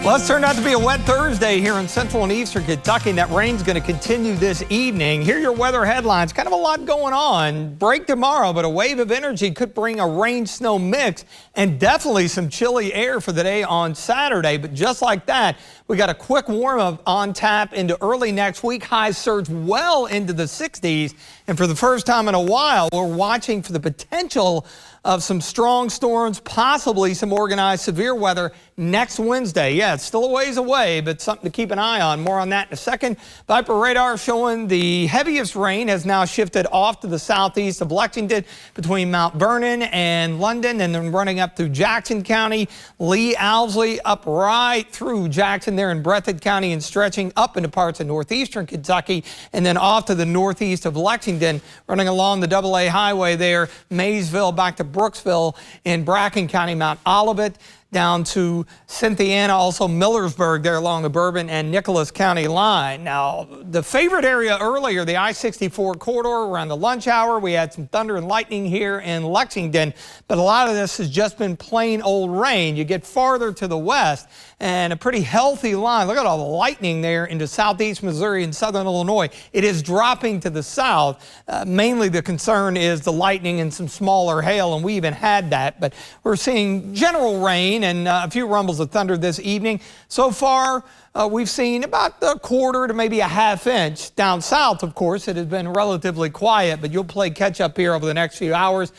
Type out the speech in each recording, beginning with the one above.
Well, it's turned out to be a wet Thursday here in central and eastern Kentucky, and that rain's going to continue this evening. Here are your weather headlines. Kind of a lot going on. Break tomorrow, but a wave of energy could bring a rain-snow mix and definitely some chilly air for the day on Saturday. But just like that, we got a quick warm-up on tap into early next week. Highs surge well into the 60s. And for the first time in a while, we're watching for the potential of some strong storms, possibly some organized severe weather next Wednesday. Yeah, it's still a ways away, but something to keep an eye on. More on that in a second. Viper radar showing the heaviest rain has now shifted off to the southeast of Lexington between Mount Vernon and London, and then running up through Jackson County, Lee, Owsley, up right through Jackson there in Breathitt County and stretching up into parts of northeastern Kentucky, and then off to the northeast of Lexington, running along the AA highway there, Maysville back to Brooksville in Bracken County, Mount Olivet, down to Cynthiana, also Millersburg there along the Bourbon and Nicholas County line. Now, the favorite area earlier, the I-64 corridor around the lunch hour, we had some thunder and lightning here in Lexington, but a lot of this has just been plain old rain. You get farther to the west and a pretty healthy line. Look at all the lightning there into southeast Missouri and southern Illinois. It is dropping to the south. Mainly the concern is the lightning and some smaller hail, and we even had that, but we're seeing general rain and a few rumbles of thunder this evening. So far, we've seen about a quarter to maybe a half inch. Down south, of course, it has been relatively quiet, but you'll play catch up here over the next few hours.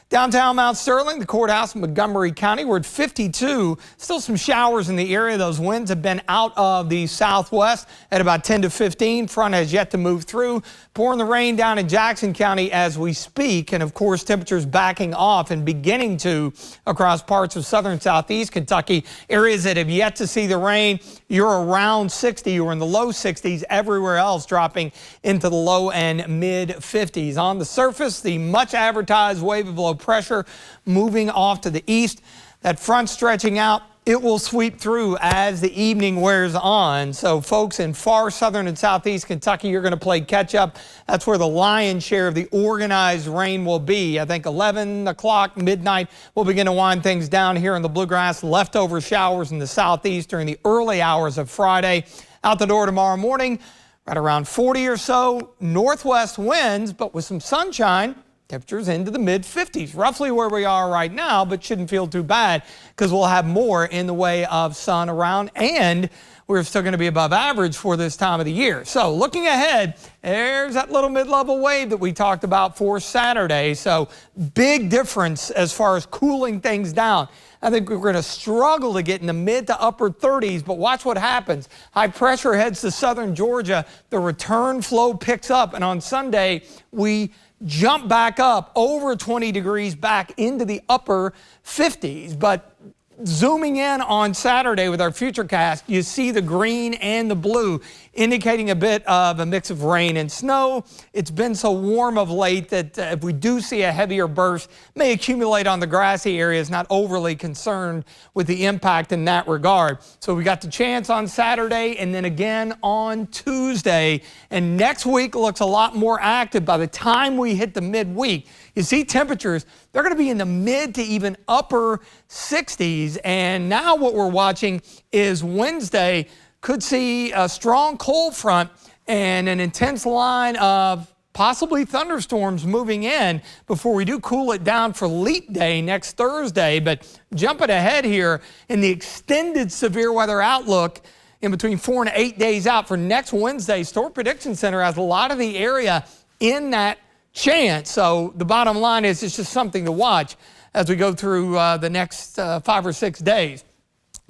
Downtown Mount Sterling, the courthouse in Montgomery County, we're at 52. Still some showers in the area. Those winds have been out of the southwest at about 10 to 15. Front has yet to move through. Pouring the rain down in Jackson County as we speak. And of course, temperatures backing off and beginning to across parts of southern southeast Kentucky. Areas that have yet to see the rain, you're around 60. You're in the low 60s. Everywhere else dropping into the low and mid 50s. On the surface, the much advertised wave of low pressure moving off to the east. That front stretching out, it will sweep through as the evening wears on. So folks in far southern and southeast Kentucky, you're going to play catch up. That's where the lion's share of the organized rain will be. I think 11 o'clock, midnight, we'll begin to wind things down here in the bluegrass. Leftover showers in the southeast during the early hours of Friday. Out the door tomorrow morning, right around 40 or so. Northwest winds, but with some sunshine. Temperatures into the mid-50s, roughly where we are right now, but shouldn't feel too bad because we'll have more in the way of sun around, and we're still going to be above average for this time of the year. So looking ahead, there's that little mid-level wave that we talked about for Saturday. So big difference as far as cooling things down. I think we're going to struggle to get in the mid to upper 30s, but watch what happens. High pressure heads to southern Georgia. The return flow picks up, and on Sunday, we jump back up over 20 degrees back into the upper 50s. But zooming in on Saturday with our futurecast, you see the green and the blue indicating a bit of a mix of rain and snow. It's been so warm of late that if we do see a heavier burst, may accumulate on the grassy areas, not overly concerned with the impact in that regard. So we got the chance on Saturday and then again on Tuesday. And next week looks a lot more active by the time we hit the midweek. You see temperatures, they're going to be in the mid to even upper 60s. And now what we're watching is Wednesday could see a strong cold front and an intense line of possibly thunderstorms moving in before we do cool it down for Leap Day next Thursday. But jumping ahead here in the extended severe weather outlook in between 4 and 8 days out for next Wednesday, Storm Prediction Center has a lot of the area in that chance. So the bottom line is it's just something to watch as we go through the next 5 or 6 days.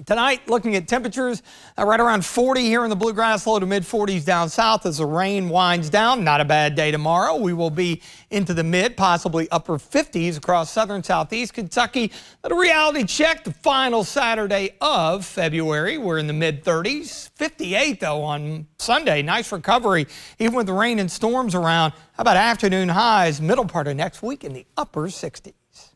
Tonight, looking at temperatures, right around 40 here in the bluegrass, low to mid-40s down south as the rain winds down. Not a bad day tomorrow. We will be into the mid, possibly upper 50s across southern southeast Kentucky. But a reality check, the final Saturday of February. We're in the mid-30s. 58, though, on Sunday. Nice recovery, even with the rain and storms around. How about afternoon highs, middle part of next week in the upper 60s?